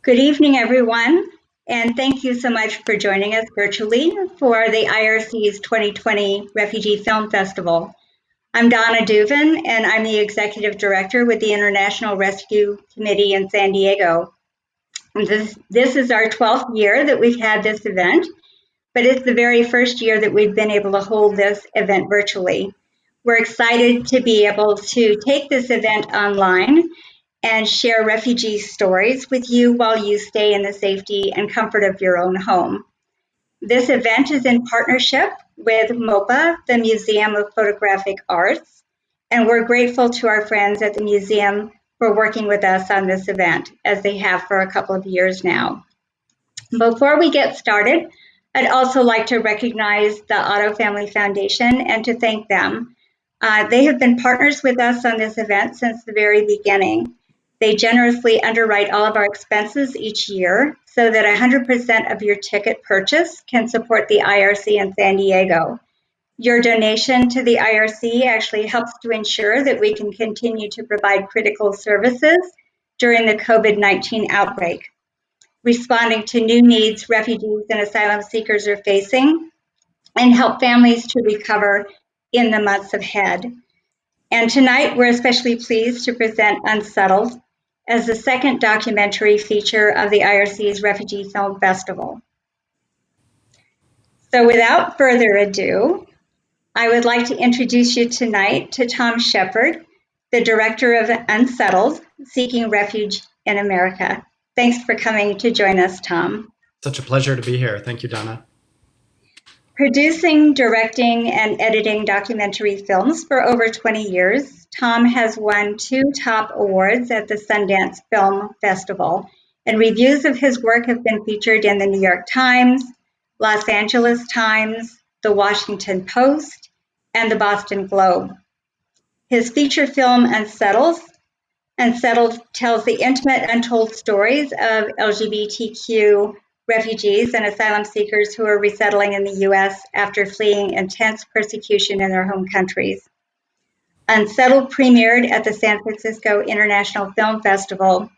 Good evening, everyone, and thank you so much for joining us virtually for the IRC's 2020 Refugee Film Festival. I'm Donna Duvin, and I'm the Executive Director with the International Rescue Committee in San Diego. This is our 12th year that we've had this event, but it's the very first year that we've been able to hold this event virtually. We're excited to be able to take this event online and share refugee stories with you while you stay in the safety and comfort of your own home. This event is in partnership with MOPA, the Museum of Photographic Arts, and we're grateful to our friends at the museum for working with us on this event, as they have for a couple of years now. Before we get started, I'd also like to recognize the Otto Family Foundation and to thank them. They have been partners with us on this event since the very beginning. They generously underwrite all of our expenses each year so that 100% of your ticket purchase can support the IRC in San Diego. Your donation to the IRC actually helps to ensure that we can continue to provide critical services during the COVID-19 outbreak, responding to new needs refugees and asylum seekers are facing, and help families to recover in the months ahead. And tonight, we're especially pleased to present Unsettled as the second documentary feature of the IRC's Refugee Film Festival. So without further ado, I would like to introduce you tonight to Tom Shepard, the director of Unsettled, Seeking Refuge in America. Thanks for coming to join us, Tom. Such a pleasure to be here. Thank you, Donna. Producing, directing, and editing documentary films for over 20 years, Tom has won 2 top awards at the Sundance Film Festival, and reviews of his work have been featured in the New York Times, Los Angeles Times, the Washington Post, and the Boston Globe. His feature film Unsettled tells the intimate, untold stories of LGBTQ refugees and asylum seekers who are resettling in the U.S. after fleeing intense persecution in their home countries. Unsettled premiered at the San Francisco International Film Festival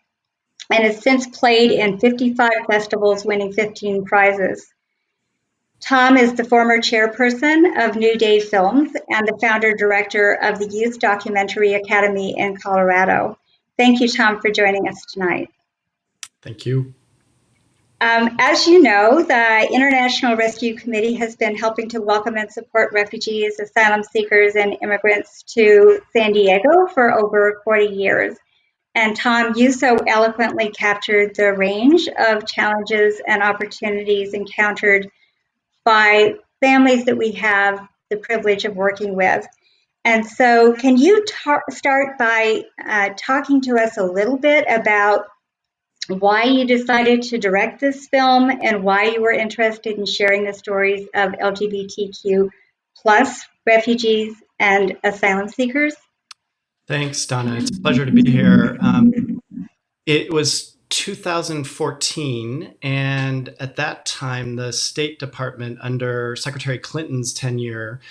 and has since played in 55 festivals, winning 15 prizes. Tom is the former chairperson of New Day Films and the founder-director of the Youth Documentary Academy in Colorado. Thank you, Tom, for joining us tonight. Thank you. As you know, the International Rescue Committee has been helping to welcome and support refugees, asylum seekers, and immigrants to San Diego for over 40 years. And Tom, you so eloquently captured the range of challenges and opportunities encountered by families that we have the privilege of working with. And so can you start by talking to us a little bit about why you decided to direct this film and why you were interested in sharing the stories of LGBTQ plus refugees and asylum seekers? Thanks, Donna. It's a pleasure to be here. It was 2014, and at that time, the State Department, under Secretary Clinton's tenure,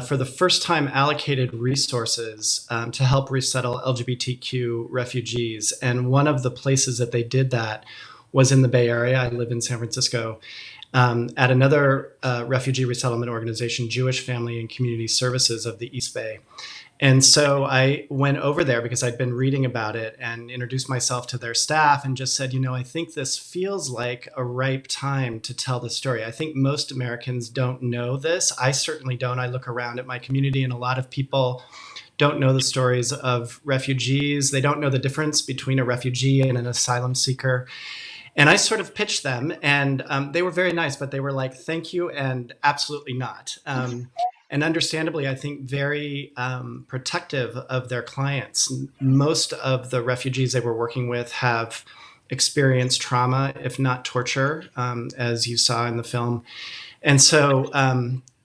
for the first time allocated resources to help resettle LGBTQ refugees. And one of the places that they did that was in the Bay Area. I live in San Francisco. At another refugee resettlement organization, Jewish Family and Community Services of the East Bay. And so I went over there because I'd been reading about it and introduced myself to their staff and just said, I think this feels like a ripe time to tell the story. I think most Americans don't know this. I certainly don't. I look around at my community and a lot of people don't know the stories of refugees. They don't know the difference between a refugee and an asylum seeker. And I sort of pitched them, and they were very nice, but they were like, thank you, and absolutely not. And understandably, I think very protective of their clients. Most of the refugees they were working with have experienced trauma, if not torture, as you saw in the film. And so,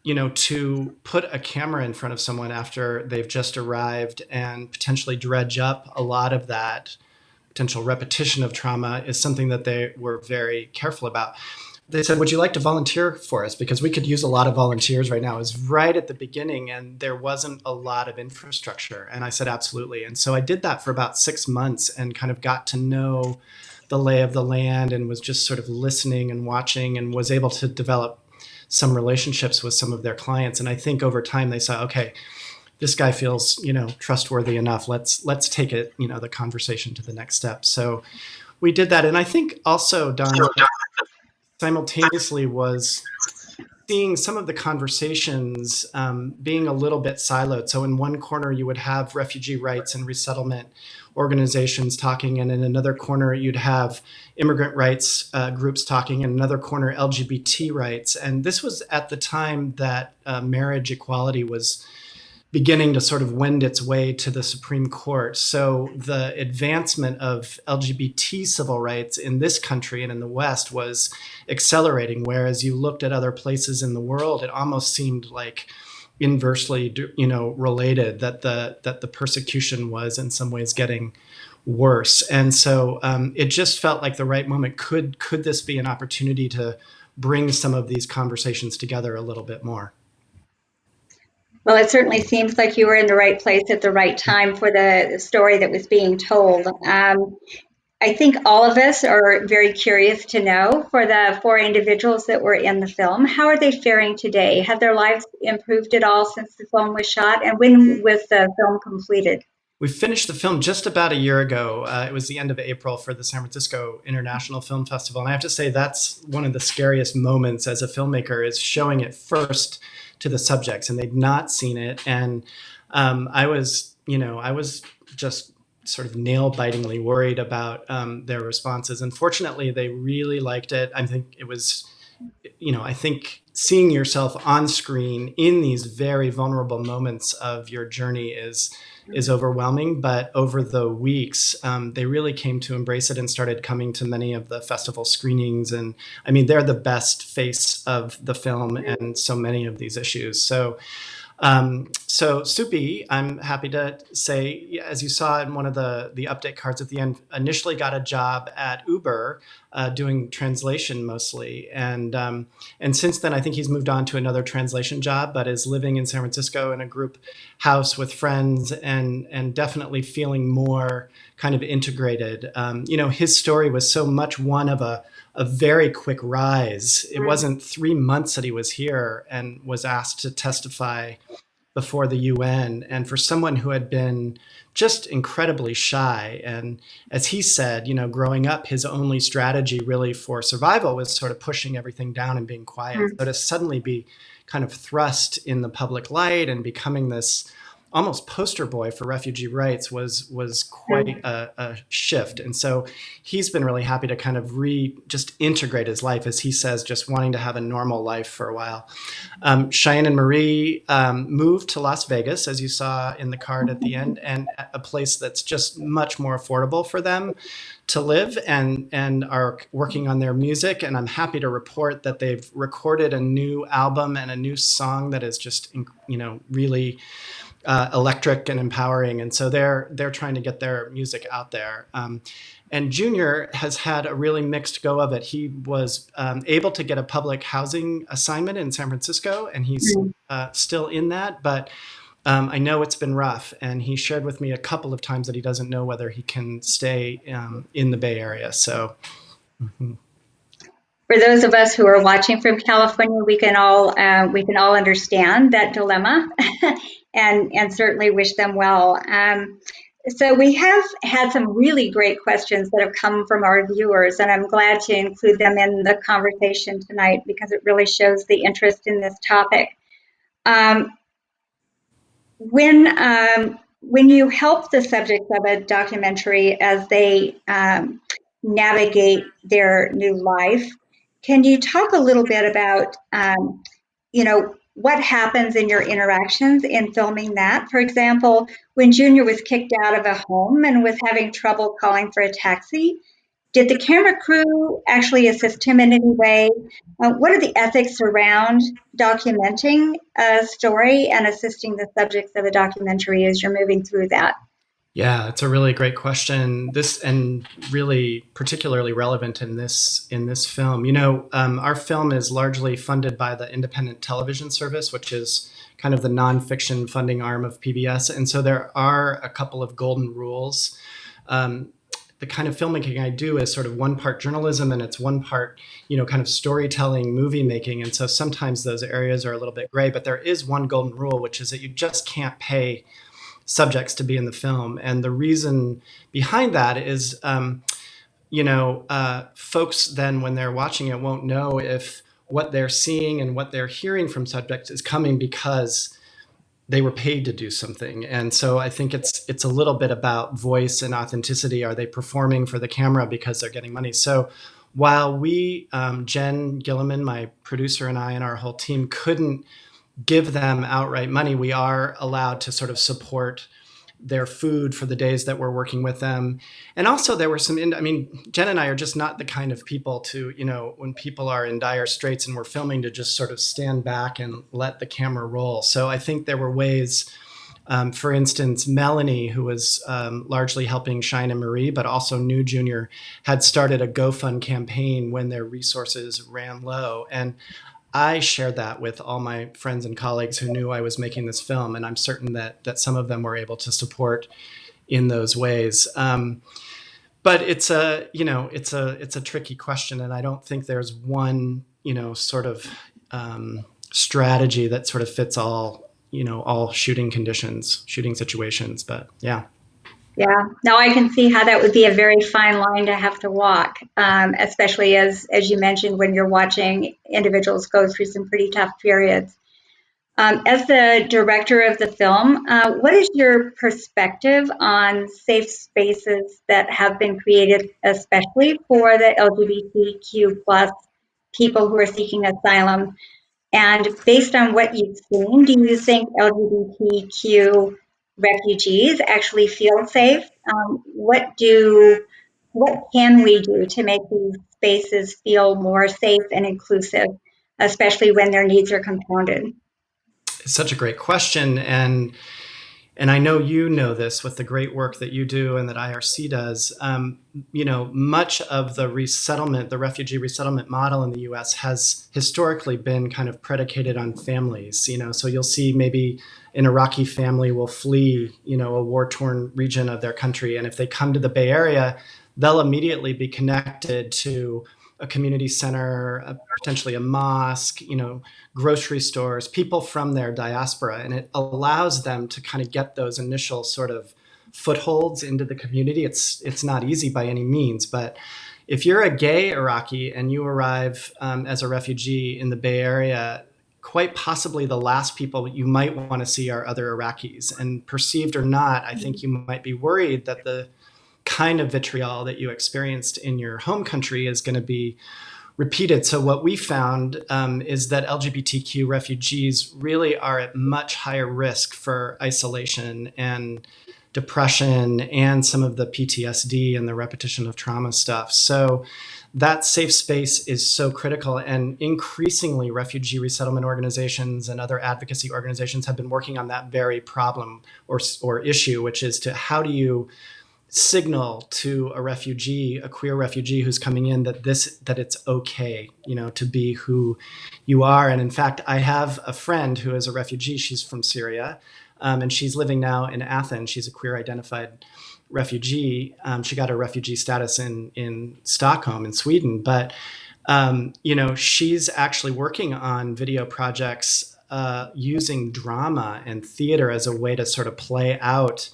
to put a camera in front of someone after they've just arrived and potentially dredge up a lot of that potential repetition of trauma is something that they were very careful about. They said, would you like to volunteer for us? Because we could use a lot of volunteers right now. It was right at the beginning and there wasn't a lot of infrastructure. And I said, absolutely. And so I did that for about 6 months and kind of got to know the lay of the land and was just sort of listening and watching, and was able to develop some relationships with some of their clients. And I think over time they saw, okay, this guy feels, trustworthy enough. Let's take it, the conversation to the next step. So we did that. And I think also, Donna, simultaneously was seeing some of the conversations being a little bit siloed. So in one corner, you would have refugee rights and resettlement organizations talking, and in another corner, you'd have immigrant rights groups talking, and another corner, LGBT rights. And this was at the time that marriage equality was beginning to sort of wend its way to the Supreme Court. So the advancement of LGBT civil rights in this country and in the West was accelerating, whereas you looked at other places in the world, it almost seemed like inversely, related, that the persecution was in some ways getting worse. And so it just felt like the right moment. Could this be an opportunity to bring some of these conversations together a little bit more? Well, it certainly seems like you were in the right place at the right time for the story that was being told. I think all of us are very curious to know, for the four individuals that were in the film, how are they faring today? Have their lives improved at all since the film was shot? And when was the film completed? We finished the film just about a year ago. It was the end of April for the San Francisco International Film Festival. And I have to say, that's one of the scariest moments as a filmmaker, is showing it first to the subjects, and they'd not seen it. And I was just sort of nail-bitingly worried about their responses. And fortunately, they really liked it. I think it was, I think seeing yourself on screen in these very vulnerable moments of your journey is overwhelming. But over the weeks, they really came to embrace it and started coming to many of the festival screenings. And I mean, they're the best face of the film and so many of these issues. So Supi, I'm happy to say, as you saw in one of the update cards at the end, initially got a job at Uber doing translation mostly. And since then, I think he's moved on to another translation job, but is living in San Francisco in a group house with friends, and definitely feeling more kind of integrated. His story was so much one of a very quick rise. It wasn't 3 months that he was here and was asked to testify before the UN. And for someone who had been just incredibly shy, and as he said, growing up, his only strategy really for survival was sort of pushing everything down and being quiet. So to suddenly be kind of thrust in the public light and becoming this almost poster boy for refugee rights was quite a shift. And so he's been really happy to kind of just integrate his life, as he says, just wanting to have a normal life for a while. Cheyenne and Marie moved to Las Vegas, as you saw in the card at the end, and a place that's just much more affordable for them to live, and are working on their music. And I'm happy to report that they've recorded a new album and a new song that is just, really electric and empowering. And so they're trying to get their music out there. And Junior has had a really mixed go of it. He was able to get a public housing assignment in San Francisco, and he's still in that. But I know it's been rough, and he shared with me a couple of times that he doesn't know whether he can stay in the Bay Area. So. Mm-hmm. For those of us who are watching from California, we can all understand that dilemma, and certainly wish them well. So we have had some really great questions that have come from our viewers, and I'm glad to include them in the conversation tonight because it really shows the interest in this topic. When you help the subjects of a documentary as they navigate their new life, can you talk a little bit about, what happens in your interactions in filming that? For example, when Junior was kicked out of a home and was having trouble calling for a taxi, did the camera crew actually assist him in any way? What are the ethics around documenting a story and assisting the subjects of a documentary as you're moving through that? Yeah, it's a really great question. This, and really particularly relevant in this film. Our film is largely funded by the Independent Television Service, which is kind of the nonfiction funding arm of PBS. And so there are a couple of golden rules the kind of filmmaking I do is sort of one part journalism and it's one part, kind of storytelling, movie making. And so sometimes those areas are a little bit gray, but there is one golden rule, which is that you just can't pay subjects to be in the film. And the reason behind that is, folks then when they're watching it won't know if what they're seeing and what they're hearing from subjects is coming because they were paid to do something. And so I think it's a little bit about voice and authenticity. Are they performing for the camera because they're getting money? So while we, Jen Gilliman, my producer, and I and our whole team couldn't give them outright money, we are allowed to sort of support their food for the days that we're working with them. And also there were Jen and I are just not the kind of people to, when people are in dire straits and we're filming, to just sort of stand back and let the camera roll. So I think there were ways, for instance, Melanie, who was largely helping Shine and Marie, but also New Junior, had started a GoFund campaign when their resources ran low. And I shared that with all my friends and colleagues who knew I was making this film, and I'm certain that some of them were able to support in those ways. But it's a tricky question, and I don't think there's one sort of strategy that sort of fits all shooting conditions, shooting situations. But yeah. Yeah, now I can see how that would be a very fine line to have to walk, especially as you mentioned, when you're watching individuals go through some pretty tough periods. As the director of the film, what is your perspective on safe spaces that have been created especially for the LGBTQ plus people who are seeking asylum? And based on what you've seen, do you think LGBTQ refugees actually feel safe? What can we do to make these spaces feel more safe and inclusive, especially when their needs are compounded? It's such a great question, and I know you know this with the great work that you do and that IRC does. Much of the resettlement, the refugee resettlement model in the U.S. has historically been kind of predicated on families. So you'll see maybe an Iraqi family will flee, a war-torn region of their country, and if they come to the Bay Area, they'll immediately be connected to a community center, potentially a mosque, grocery stores, people from their diaspora. And it allows them to kind of get those initial sort of footholds into the community. It's not easy by any means, but if you're a gay Iraqi and you arrive as a refugee in the Bay Area, quite possibly the last people you might want to see are other Iraqis. And perceived or not, I think you might be worried that the kind of vitriol that you experienced in your home country is going to be repeated. So what we found is that LGBTQ refugees really are at much higher risk for isolation and depression and some of the PTSD and the repetition of trauma stuff. So that safe space is so critical, and increasingly refugee resettlement organizations and other advocacy organizations have been working on that very problem or issue, which is to how do you signal to a refugee, a queer refugee who's coming in, that it's okay, to be who you are. And in fact, I have a friend who is a refugee. She's from Syria, and she's living now in Athens. She's a queer identified refugee. She got her refugee status in Stockholm in Sweden, but she's actually working on video projects using drama and theater as a way to sort of play out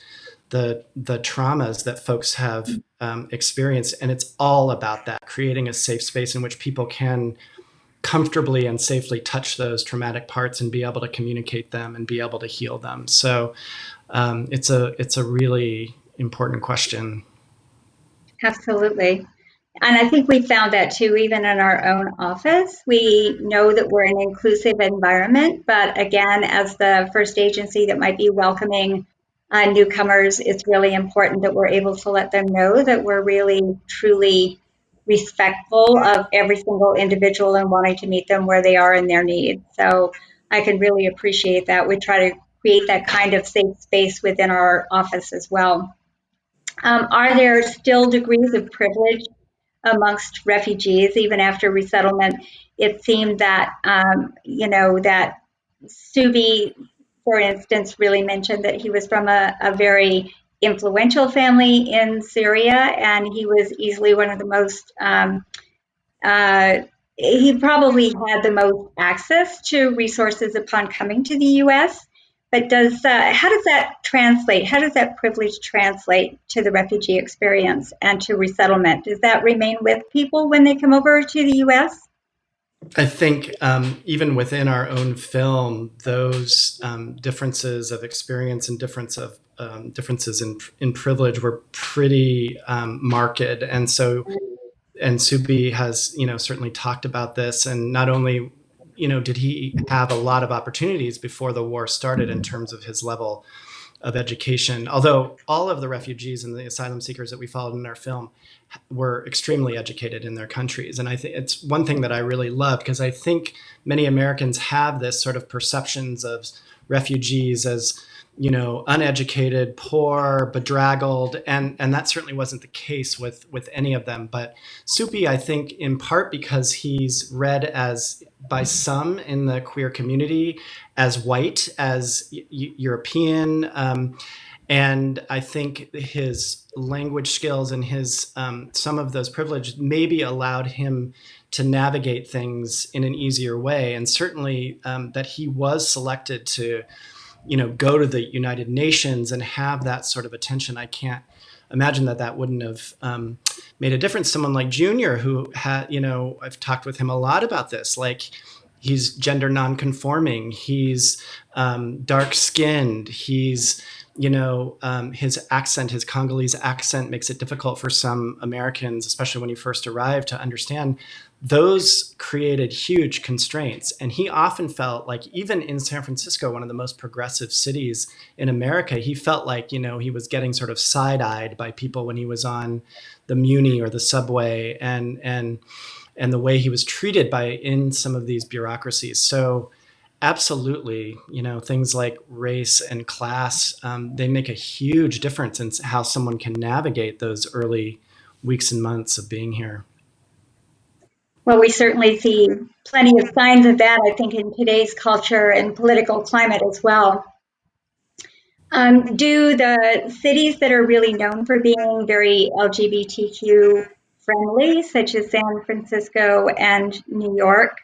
the traumas that folks have experienced. And it's all about that, creating a safe space in which people can comfortably and safely touch those traumatic parts and be able to communicate them and be able to heal them. So it's a really important question. Absolutely. And I think we found that too, even in our own office. We know that we're an inclusive environment, but again, as the first agency that might be welcoming newcomers, it's really important that we're able to let them know that we're really, truly respectful of every single individual and wanting to meet them where they are in their needs. So I can really appreciate that. We try to create that kind of safe space within our office as well. Are there still degrees of privilege amongst refugees, even after resettlement? It seemed that, that Subi, for instance, really mentioned that he was from a very influential family in Syria, and he was easily one of the most uh, he probably had the most access to resources upon coming to the U.S. But how does that translate? How does that privilege translate to the refugee experience and to resettlement? Does that remain with people when they come over to the U.S.? I think even within our own film, those differences of experience and differences in privilege were pretty marked, and so and Subi has certainly talked about this, and not only did he have a lot of opportunities before the war started in terms of his level of education, although all of the refugees and the asylum seekers that we followed in our film were extremely educated in their countries. And I think it's one thing that I really love, because I think many Americans have this sort of perceptions of refugees as uneducated, poor, bedraggled, and that certainly wasn't the case with any of them. But Supi, I think, in part because he's read as by some in the queer community as white, as European, and I think his language skills and his some of those privileges maybe allowed him to navigate things in an easier way, and certainly that he was selected to go to the United Nations and have that sort of attention. I can't imagine that wouldn't have made a difference. Someone like Junior, who had, I've talked with him a lot about this, like he's gender nonconforming, he's dark skinned, he's, his accent, his Congolese accent makes it difficult for some Americans, especially when he first arrived, to understand. Those created huge constraints. And he often felt like, even in San Francisco, one of the most progressive cities in America, he felt like, he was getting sort of side-eyed by people when he was on the Muni or the subway, and the way he was treated in some of these bureaucracies. So absolutely, things like race and class, they make a huge difference in how someone can navigate those early weeks and months of being here. Well, we certainly see plenty of signs of that, I think, in today's culture and political climate as well. Do the cities that are really known for being very LGBTQ friendly, such as San Francisco and New York,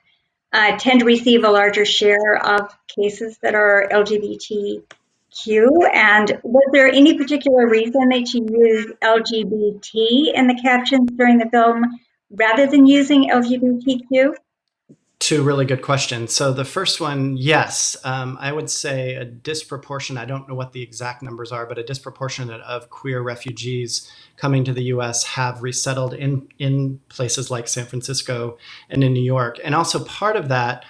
tend to receive a larger share of cases that are LGBTQ? And was there any particular reason that you used LGBT in the captions during the film rather than using LGBTQ? Two really good questions. So the first one, yes, I would say a disproportionate, I don't know what the exact numbers are, but a disproportionate of queer refugees coming to the US have resettled in places like San Francisco and in New York. And also part of that,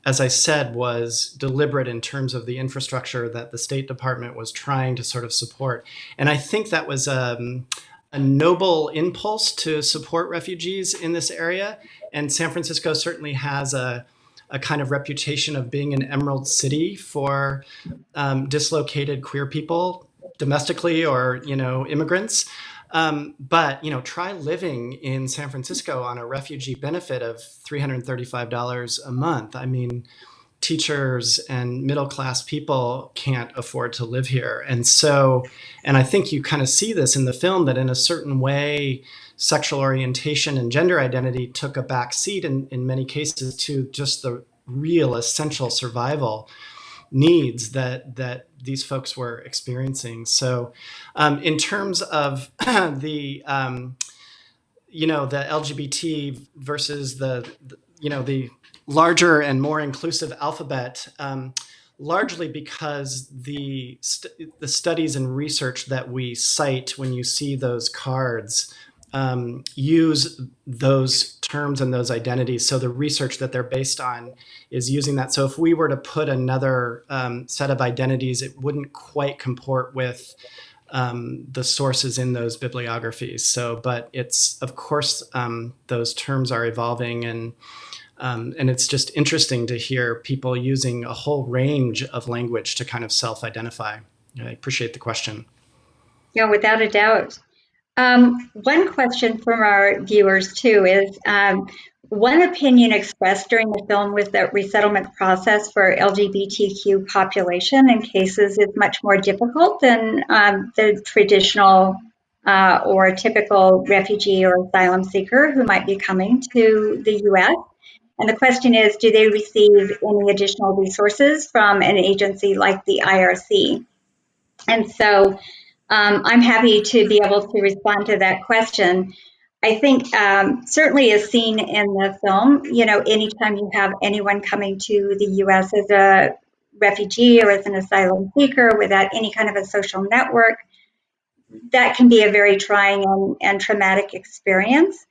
as I said, was deliberate in terms of the infrastructure that the State Department was trying to sort of support. And I think that was a noble impulse to support refugees in this area. And San Francisco certainly has a kind of reputation of being an emerald city for dislocated queer people, domestically or immigrants. But try living in San Francisco on a refugee benefit of $335 a month. I mean, teachers and middle class people can't afford to live here. And I think you kind of see this in the film, that in a certain way, sexual orientation and gender identity took a back seat in many cases to just the real essential survival needs that these folks were experiencing. So in terms of the LGBT versus the larger and more inclusive alphabet, largely because the studies and research that we cite when you see those cards use those terms and those identities. So the research that they're based on is using that. So if we were to put another set of identities, it wouldn't quite comport with the sources in those bibliographies. So, but it's, of course, those terms are evolving, and it's just interesting to hear people using a whole range of language to kind of self-identify. I appreciate the question. Yeah, without a doubt. One question from our viewers too is, One opinion expressed during the film was that resettlement process for LGBTQ population in cases is much more difficult than the traditional or typical refugee or asylum seeker who might be coming to the U.S. And the question is, do they receive any additional resources from an agency like the IRC? And so I'm happy to be able to respond to that question. I think certainly as seen in the film, anytime you have anyone coming to the U.S. as a refugee or as an asylum seeker without any kind of a social network, that can be a very trying and traumatic experience.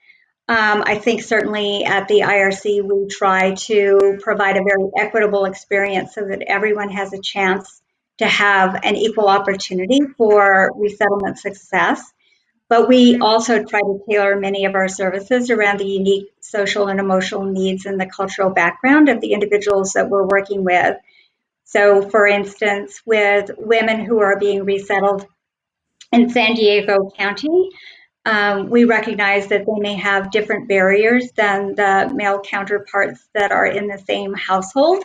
I think certainly at the IRC, we try to provide a very equitable experience so that everyone has a chance to have an equal opportunity for resettlement success. But we also try to tailor many of our services around the unique social and emotional needs and the cultural background of the individuals that we're working with. So, for instance, with women who are being resettled in San Diego County, we recognize that they may have different barriers than the male counterparts that are in the same household.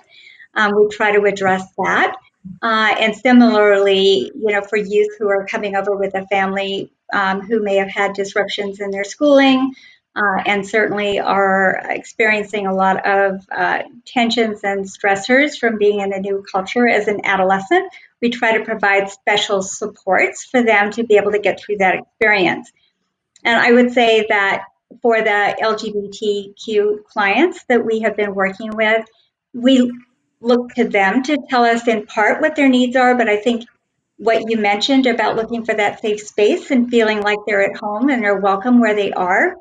We try to address that. And similarly, for youth who are coming over with a family who may have had disruptions in their schooling and certainly are experiencing a lot of tensions and stressors from being in a new culture as an adolescent, we try to provide special supports for them to be able to get through that experience. And I would say that for the LGBTQ clients that we have been working with, we look to them to tell us in part what their needs are. But I think what you mentioned about looking for that safe space and feeling like they're at home and they're welcome where they are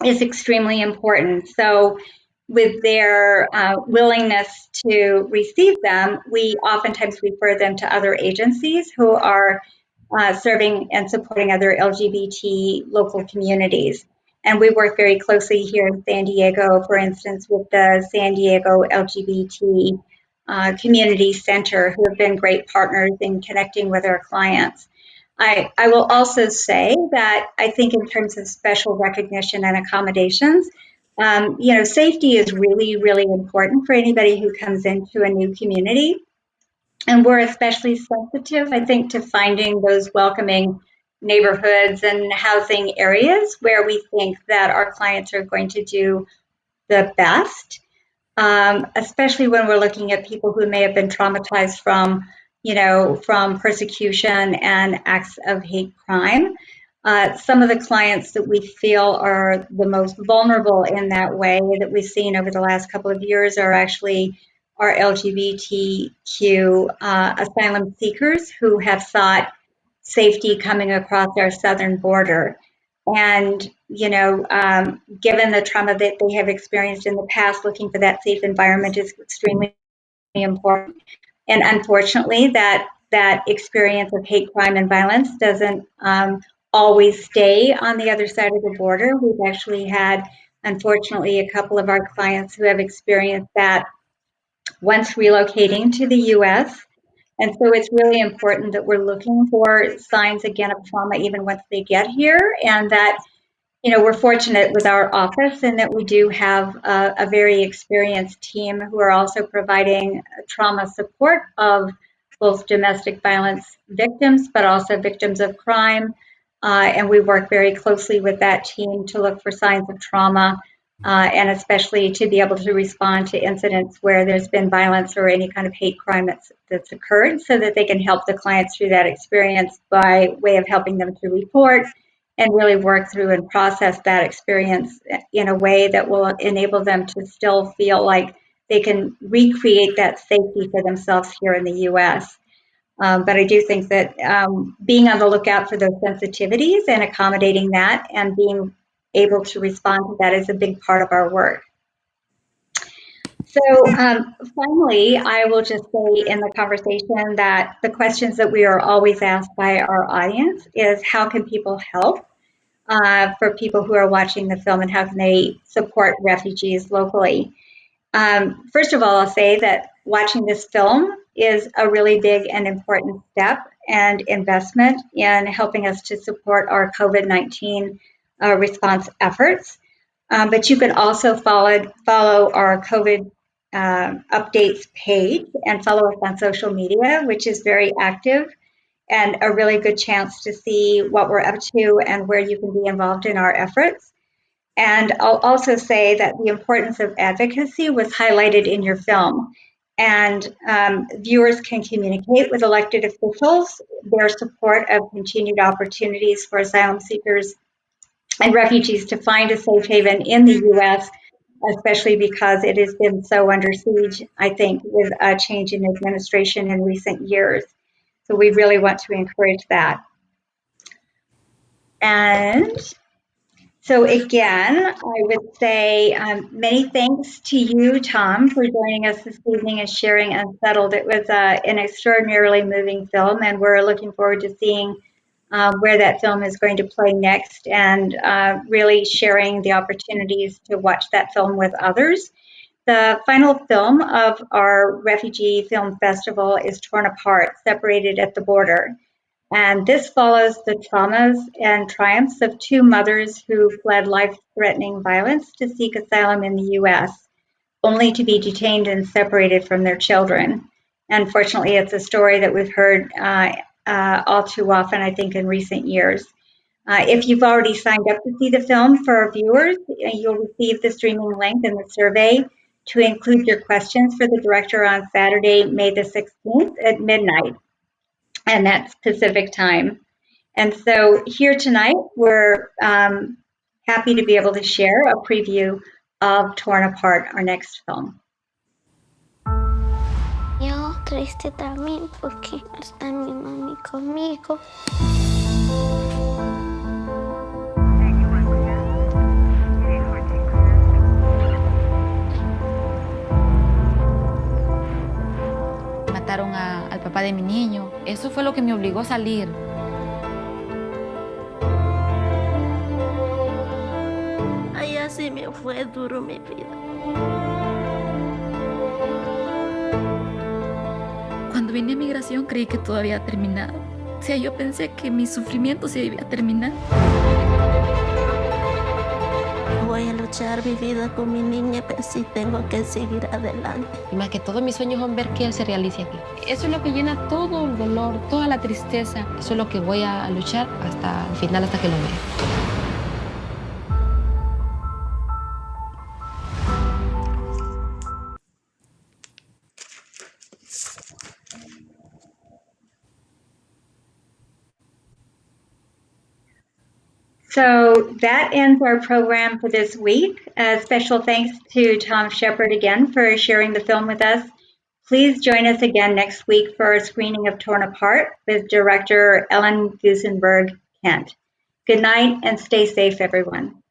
is extremely important. So with their willingness to receive them, we oftentimes refer them to other agencies who are serving and supporting other LGBT local communities. And we work very closely here in San Diego, for instance, with the San Diego LGBT Community Center, who have been great partners in connecting with our clients. I will also say that I think in terms of special recognition and accommodations, safety is really, really important for anybody who comes into a new community. And we're especially sensitive, I think, to finding those welcoming neighborhoods and housing areas where we think that our clients are going to do the best, especially when we're looking at people who may have been traumatized from persecution and acts of hate crime. Some of the clients that we feel are the most vulnerable in that way that we've seen over the last couple of years are actually our LGBTQ asylum seekers who have sought safety coming across our southern border. And, given the trauma that they have experienced in the past, looking for that safe environment is extremely important. And unfortunately, that experience of hate crime and violence doesn't always stay on the other side of the border. We've actually had, unfortunately, a couple of our clients who have experienced that once relocating to the U.S. And so it's really important that we're looking for signs again of trauma even once they get here, and that we're fortunate with our office in that we do have a very experienced team who are also providing trauma support of both domestic violence victims, but also victims of crime. And we work very closely with that team to look for signs of trauma and especially to be able to respond to incidents where there's been violence or any kind of hate crime that's occurred so that they can help the clients through that experience by way of helping them to report and really work through and process that experience in a way that will enable them to still feel like they can recreate that safety for themselves here in the U.S. But I do think that being on the lookout for those sensitivities and accommodating that and being able to respond to that is a big part of our work. So finally, I will just say in the conversation that the questions that we are always asked by our audience is how can people help for people who are watching the film and how can they support refugees locally? First of all, I'll say that watching this film is a really big and important step and investment in helping us to support our COVID-19 response efforts. But you can also follow our COVID updates page and follow us on social media, which is very active and a really good chance to see what we're up to and where you can be involved in our efforts. And I'll also say that the importance of advocacy was highlighted in your film. And viewers can communicate with elected officials their support of continued opportunities for asylum seekers and refugees to find a safe haven in the U.S., especially because it has been so under siege, I think, with a change in administration in recent years. So we really want to encourage that. And so again, I would say many thanks to you, Tom, for joining us this evening and sharing Unsettled. It was an extraordinarily moving film, and we're looking forward to seeing where that film is going to play next and really sharing the opportunities to watch that film with others. The final film of our Refugee Film Festival is Torn Apart, Separated at the Border. And this follows the traumas and triumphs of two mothers who fled life-threatening violence to seek asylum in the U.S., only to be detained and separated from their children. Unfortunately, it's a story that we've heard all too often, I think, in recent years. If you've already signed up to see the film for our viewers, you'll receive the streaming link in the survey to include your questions for the director on Saturday, May the 16th at midnight, and that's Pacific time. And so here tonight, we're happy to be able to share a preview of Torn Apart, our next film. Yo triste también porque no está mi mami conmigo. Mataron al papá de mi niño. Eso fue lo que me obligó a salir. Ay, así me fue duro mi vida. Cuando vine a migración creí que todo había terminado. O sea, yo pensé que mi sufrimiento se iba a terminar. Voy a luchar mi vida con mi niña, pero sí tengo que seguir adelante. Y más que todo, mis sueños son ver que él se realice aquí. Eso es lo que llena todo el dolor, toda la tristeza. Eso es lo que voy a luchar hasta el final, hasta que lo vea. So that ends our program for this week. Special thanks to Tom Shepard again for sharing the film with us. Please join us again next week for a screening of Torn Apart with director Ellen Gusenberg Kent. Good night and stay safe, everyone.